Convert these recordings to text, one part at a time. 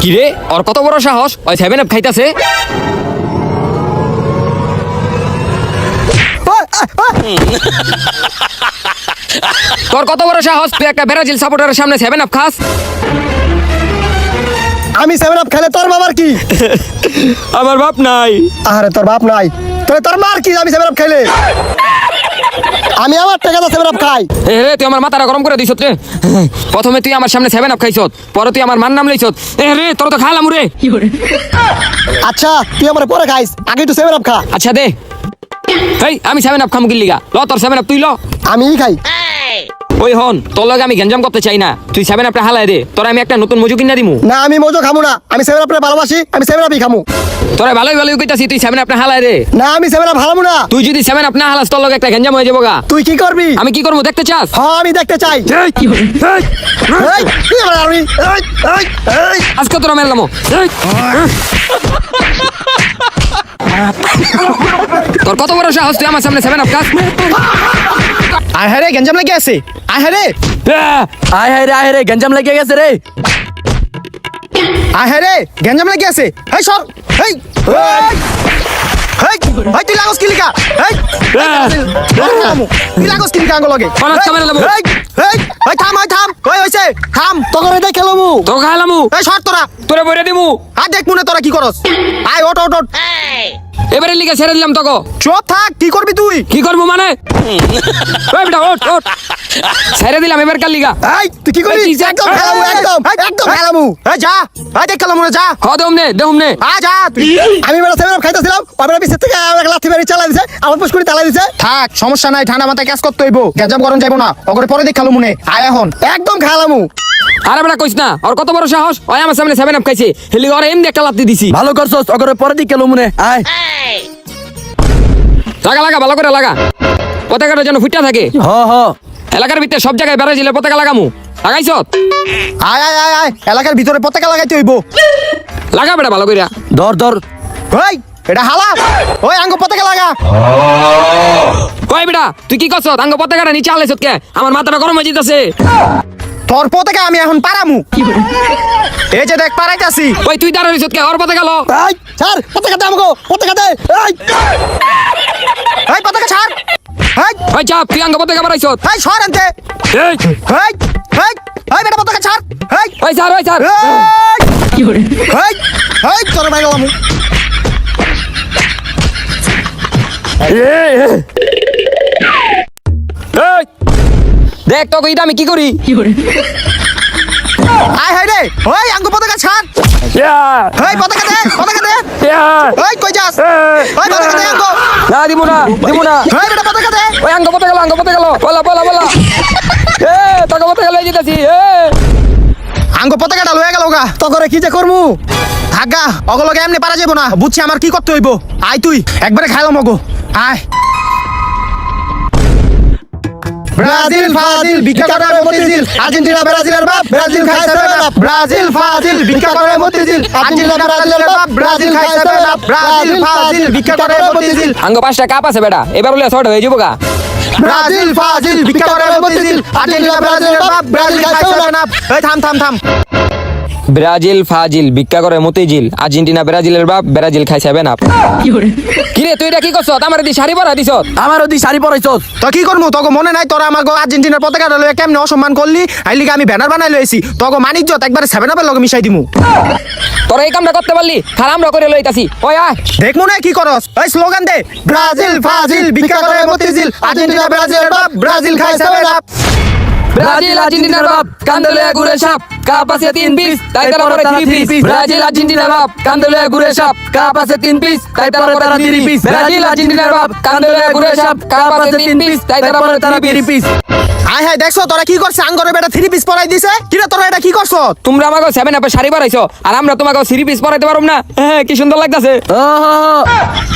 কিরে ওর কত বড় সাহস ওই 7 আপ খাইতাছে। তোর কত বড় সাহস তুই একটা ব্রাজিল সাপোর্টারের সামনে 7 আপ খাস? আমি 7 আপ খেলে তোর বাবার কি? আমার বাপ নাই। আরে তোর বাপ নাই তাহলে তোর মার কি? আমি 7 আপ খেলে আমি আমার টাকাটা 7 আপ খাই। এ রে তুই আমার মাথাটা গরম করে দিছত রে। প্রথমে তুই আমার সামনে 7 আপ খাইছত, পরে তুই আমার মান নাম লইছত। এ রে তোর তো খালাম রে। আচ্ছা তুই আমার পরে খাইস, আগে একটু 7 আপ খা। আচ্ছা দে। এই আমি 7 আপ খামু কি লিগা? ল তোর 7 আপ তুই ল। আমিই খাই। ওই হন তোর লগে আমি গেঞ্জাম করতে চাই না, তুই 7 আপটা হালাই দে, তোর আমি একটা নতুন মজু কিনা দিমু। না আমি মজো খামু না, আমি 7 আপরে ভালোবাসি, আমি 7 আপই খামু। তোরা ভালোই ভালোই কইতাছি তুই 7 আপটা হালাই দে। না আমি 7 আপ হারামু না। তুই যদি 7 আপ না হালাস তোর লগে একটা গেঞ্জাম হয়ে যাবো গা। তুই কি করবি? আমি কি করবো দেখতে চাস? হ্যাঁ আমি দেখতে চাই। এই, কি আমার আরবি? এই। আজকে তোরা মেললামো। তোর কত বড় সাহস তুই আমার সামনে 7 আপ খাস? আয় হায় রে গঞ্জাম লেগে আছে। আয় হায় রে আয় রে গেঞ্জাম লেগে গেছে রে। আয় হায় রে গঞ্জাম লেগে আছে। এই সর। এই এই তুই লাগস কি লিখা? এই তুই লাগস কি লিখা আঙ্গ লগে? পানাস কামেরা লামু। এই থাম ওই হইছে থাম তোকে রে খেলমু তো খাইলামু। এই সর তোরে বইরে দিমু। আর দেখ মনে তোরা কি করস। আয় ওট এবারে লিগে ছেড়ে দিলাম তোকে। চুপ থাক। কি করবি তুই? কি করবো মানে? ওই বেটা ওঠ ছেড়ে দিলাম এবার কার লিগা। এই তুই কি করবি? একদম খেলামু একদম খেলামু। এই যা এই দেখ খেলামু না যা। হ দেহুম নে আ যা তুই। আমি বেটা 7 আপ খাইতেছিলাম, পাবনা পিছে থেকে এক লাথি মেরে চালা দিছে, আমার পুষ্কুরি তালা দিছে। থাক সমস্যা নাই, ঠান্ডা মাথায় কাজ করতে হইব, গেজাম গরম যাইবো না। ওগরে পরে দেখ খেলামু নে। আয় এখন একদম খেলামু। আরে বেটা কইস না ওর কত বড় সাহস, ওই আমার সামনে 7 আপ খাইছে, হেলি ওর এমনি একটা লাথি দিছি। ভালো করছস, ওগরে পরে দি কেলো মনে আয়। লাগা ভালো করে লাগা, পতাকাটা যেন ফুটা থাকে। হ এলাকার ভিতরে সব জায়গায় ব্রাজিলের পতাকা লাগামু। লাগাইছ? আয় এলাকার ভিতরে পতাকা লাগাইতে হইব। লাগা বেটা ভালো কইরা। ধর ওই এটা হালা, ওই আঙ্গ পতাকা লাগা। কই বেটা তুই কি করছ? আঙ্গ পতাকাটা নিচে আলাইছ কে? আমার মাথাটা গরম হয়ে যাইতাছে। তোর পতাকা আমি এখন পারামু। এই যে দেখ পারাইতাছি। ওই তুই দাঁড়া রইছ কে? ওর পতাকা লো। এই ছাড় পতাকা দে আমাগো, পতাকা দে। এই পতাকা ছাড়। ওই চাপ তুই আঙ্গ পতাকা বাড়াইছ। এই সর আনতে। এই এই বেটা পতাকা ছাড়। ওই স্যার এই তোর ভাই গেলাম। দেখ তোকে এটা আমি কি করি। আয় হায় রে ওই আঙ্গ পতাকা ছাড়। এই পতাকা দে এই কই যাস? ওই পতাকা দে আঙ্গ। না দিব না এই বেটা পতাকা দে। ওই আঙ্গ পতাকা লো বলা তোকে পতাকা লই যেতেছি। আঙ্গ পতাকাটা লয়ে গেল গা। তগরে কি যে করমু? থাকা অগলগে এমনি পারা যাবো না, বুঝছি আমার কি করতে হইব। আয় তুই একবারে খাইলাম অগো। আয় ব্রাজিল ফাজিল ভিক্ষা করে মতিঝিল, আর্জেন্টিনা ব্রাজিলের বাপ, ব্রাজিল খায় 7 আপ। ব্রাজিল ফাজিল ভিক্ষা করে মতিঝিল, আর্জেন্টিনা ব্রাজিলের বাপ, ব্রাজিল খায় 7 আপ। ব্রাজিল ফাজিল ভিক্ষা করে মতিঝিল, আঙ্গ 5টা কাপ আছে বেটা, এবার বলে শর্ট হয়ে যাবো গা। ব্রাজিল ফাজিল ভিক্ষা করে মতিঝিল, আর্জেন্টিনা ব্রাজিলের বাপ, ব্রাজিল খায় 7 আপ। এই থাম। ব্রাজিল ফাজিল ভিক্ষা করে মতিঝিল, আর্জেন্টিনা ব্রাজিলের বাপ, ব্রাজিল খায় 7 আপ। কিরে তুই এটা কি করছ? আমার দি শাড়ি পরা দিছ। আমারও দি শাড়ি পরাইছস। তো কি করমু? তোকে মনে নাই তোরা আমার আর্জেন্টিনার পতাকাটা লয়ে কেমনে অসম্মান করলি? আইলিকে আমি ব্যানার বানাই লইছি, তোকে মানিজ্জত একবারে 7 আপের লগে মিশাই দিমু। তোরা এই কামটা করতে পারলি, খারাপ করে লইতাছি। ওই আয় দেখ মনে কি করস? ওই স্লোগান দে, ব্রাজিল ফাজিল ভিক্ষা করে মতিঝিল, আর্জেন্টিনা ব্রাজিলের বাপ, ব্রাজিল খায় 7 আপ। ব্রাজিল আর্জেন্টিনার বাপ, কান্দলে ঘুরে সাপ, কাপ আছে 3 পিস, তাই তার পরে 3 পিস। ব্রাজিল আর্জেন্টিনার বাপ, কান্দলে ঘুরে সাপ, কাপ আছে 3 পিস, তাই তার পরে 3 পিস। ব্রাজিল আর্জেন্টিনার বাপ, কান্দলে ঘুরে সাপ, কাপ আছে 3 পিস, তাই তার পরে 3 পিস। হাই দেখছো তোরা কি করছ? আঙ্গরে বেটা 3 পিস পরাই দিছে। কিরে তোরা এটা কি করছ? তোমরা আমাকে 7 আপে শাড়ি পরাইছো, আর আমরা তোমাকে 3 পিস পরাইতে পারুম না। হ্যাঁ কি সুন্দর লাগতাছে।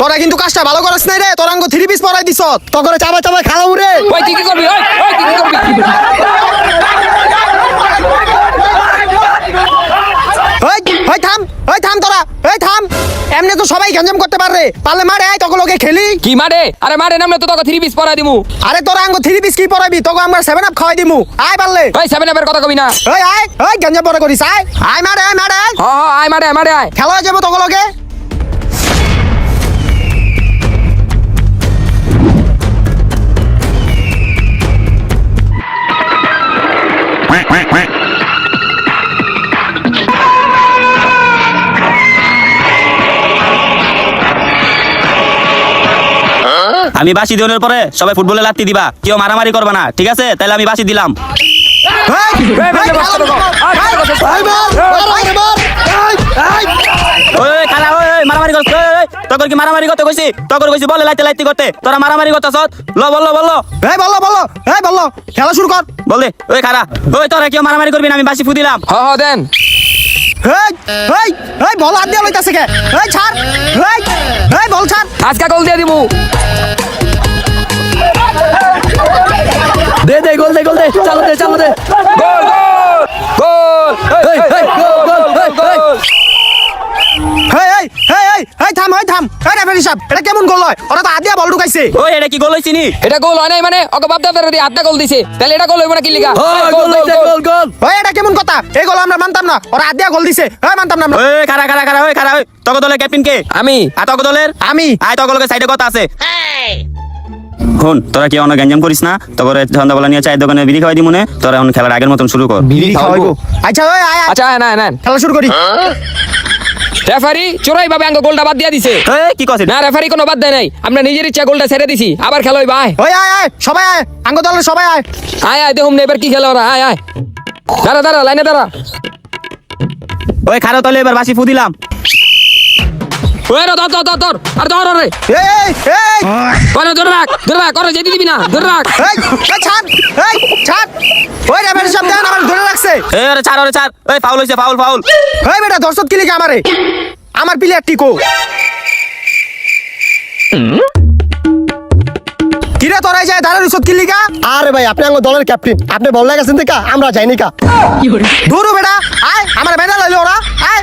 তোরা কিন্তু কাজটা ভালো করছ নাই রে, তোরা আঙ্গ 3 পিস পরাই দিছ। তগরে চাবা খালামু রে। ওই কি করবি? ওই কি করবি? থাম তোরা, থাম। এমনি তো সবাই গঞ্জাম করতে পারে পারলে মারে আয় তখন লোকে খেলি কি মারে আরে মারে নামলে তো তোকে 3 পিস পরাই দিমু আরে তোরা আঙ্গ 3 পিস কি পরাবি তোকে আমরা 7 আপ খাওয়াই দিমু আয় পারলে ওই 7 আপের কথা কবি না ওই আয় ওই গঞ্জাম পরে করিস আয় আয় মারে আয় মারে আয় হ আয় মারে আয় খেলা হয়ে যাবো তোকে লোকে আমি বাসি দেওয়ার পরে সবাই ফুটবলে লাত্তি দিবা কেউ মারামারি করবে না ঠিক আছে তাহলে আমি বাসি দিলাম ওই খালা ওই মারামারি করছ তোর কি মারামারি করতে কইছি তোর কইছি বলে লাইতে করতে তোরা মারামারি করতেছ ল বললো এই বললো খেলা শুরু কর বল দে ওই খারা ওই তোরা কেউ মারামারি করবি না আমি বাসি ফু দিলাম হ দেন এই বল হাত দিয়ে লইতাছে কে এই ছাড় এই বল ছাড় আজকে গোল দিয়ে দিমু দে গোল দে চালো দে গোল গোল এই গোল এই থাম এই রেফারি সাহেব এটা কেমন গোল হয় ওরা তো হাত দিয়ে বল ঢুকাইছে ওই এটা কি গোল হইছি নি এটা গোল হয় নাই মানে ওকে বাপ দাদার দিয়ে আটটা গোল দিছে তাহলে এটা গোল হইব না কি লিগা গোল ওই এটা কেমন কথা এই গোল আমরা মানতাম না ওরা হাত দিয়ে গোল দিছে মানতাম না আমরা ওই খারা ওই খারা ওই তোর দলের ক্যাপ্টেন কে আমি আর তোর দলের আমি আয় তোর লগে সাইডে কথা আছে হন তোরা কি অনেক গঞ্জাম করিস না তোর সন্ধ্যাবেলা নিয়ে চায়ের দোকানে বিড়ি খাওয়াই দি মনে তোরা এখন খেলার আগের মতন শুরু কর বিড়ি খাওয়াইবো আচ্ছা ওই আয় আচ্ছা না খেলা শুরু করি রেফারি চোরাই ভাবে আঙ্গ গোলটা বাদ দিয়া দিছে এই কি কইছিস না রেফারি কোনো বাদ দেয় নাই আমরা নিজের ইচ্ছা গোলটা ছেড়ে দিছি আবার খেলা হইবা আয় ওই আয় সবাই আয় আঙ্গ দলের সবাই আয় আয় দেখুন না এবার কি খেলা ওরা আয় দাঁড়া লাইনে দাঁড়া ওই খারা তাহলে এবার বাসি ফু দিলাম ওই রে ধর আর ধর রে এই ধরে রাখ করে যেতে দিবি না ধরে রাখ ছাড় ওই রেফারি সাহেব দেন আমার ধরে রাখছে এই আরে ছাড় ওই ফাউল হইছে ফাউল ওই বেটা দর্শক কি লিখে আমারে আমার প্লেয়ার টিকো কিরে তোরাই যায় দাঁড়ার উৎসব কি লিখা আরে ভাই আপনি আমার দলের ক্যাপ্টেন আপনি বল লাগাছেন দেখা আমরা যাইনি কা দূরু বেটা আয় আমার মেডাল লইলো ওরা আয়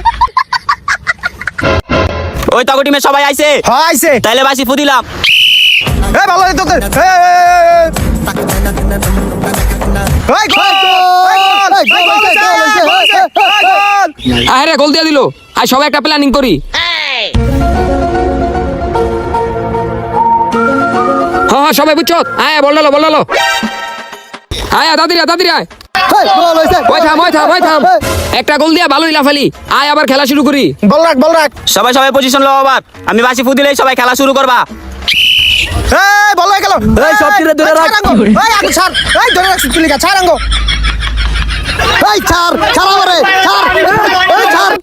ওই তগো টিমে সবাই আইছে আইছে তাইলে বাসি ফু দিলাম এই ভালো তোকে আরে গোল দিয়ে দিল আয় সবাই একটা প্ল্যানিং করি হ্যাঁ সবাই বুঝছো আয় বললো আয় দাদিরা আয় ওই থাম একটা গোল দিয়া ভালোই লাফালি আয় আবার খেলা শুরু করি বল রাখ সবাই পজিশন লো আবার আমি বাসি ফু দিলেই সবাই খেলা শুরু করবা এই বল হয়ে গেল এই সব তীরে ধরে রাখ এই আগে ছাড় এই ধরে রাখছিস তুই লিখা ছাড় আঙ্গো এই ছাড় আমারে ছাড় এই ছাড়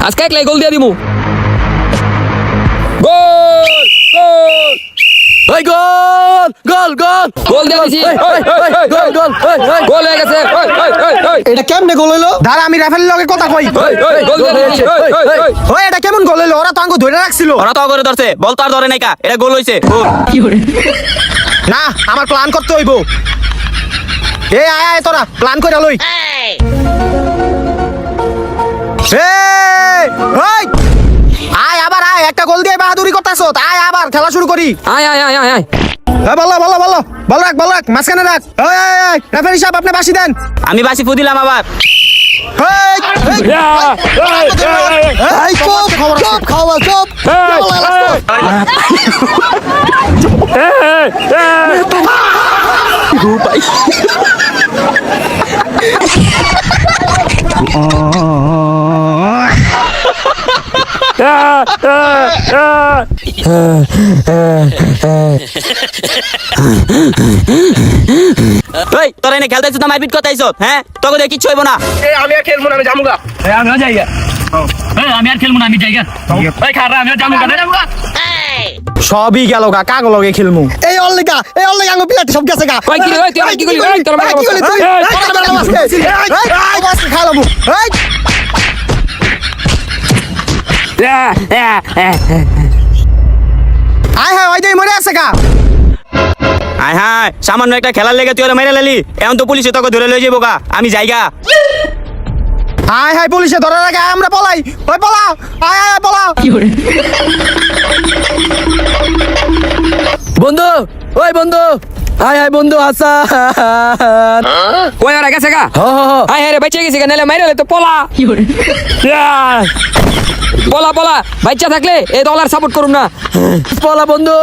আজকে একলাই গোল দিয়ে দিমু গোল দিয়ে দিছি গোল হয়ে গেছে এটা কেমনে গোল হইলো দাঁড়া আমি রেফারির লগে কথা কই গোল দিয়ে দিছি ওই এটা কেমন গোল হইলো ওরা তো আঙ্গো ধরে রাখছিল ওরা তো করে ধরছে বল তো আর ধরে নাই কা এটা গোল হইছে না আমার প্ল্যান করতে হইব এই আয় তোরা প্ল্যান করে লই ওই আয় আবার আয় একটা গোল দিয়ে বাহাদুরি করতেছ আয় আবার খেলা শুরু করি আয় বল রাখ মাঝখানে রাখ রেফারি সাহেব আপনি বাসি দেন আমি বাসি ফু দিলাম আবার এই চুপ খাওয়া চুপ ওই তোরা এনে খেলতে আইছিস না মারপিট করতে আইছিস হ্যাঁ তোকে দিয়ে কিচ্ছু হইব না আমি আর খেলবো না আমি জামুগা সবই গেল গা কাগো লগে খেলমু এই অল্লিকা আঙ্গ প্লেয়ার সব গেছে গা ওই কি রে ওই তুই কি করলি ওই তোর কি করলি তুই খালামু আয় হ্যাঁ ওই দেই মরে আছে গা আয় হ্যাঁ সামান্য একটা খেলার লেগে তুই ওরা মেরে লালি এখন তো পুলিশে তোকে ধরে লয়ে যাবো গা আমি যাইগা হাই হাই পুলিশে ধরার আগে আমরা পলাই ওই পলা আয় আয় পলা বন্ধু ওই বন্ধু হাই হাই বন্ধু হাসান ওই ওরা গেছে গা হ হ হ হাই হাই রে বেঁচে গেছে গা নাহলে মাইরে তো পলা পলা পলা বাচ্চা থাকলে এই দলার সাপোর্ট করুম না পলা বন্ধু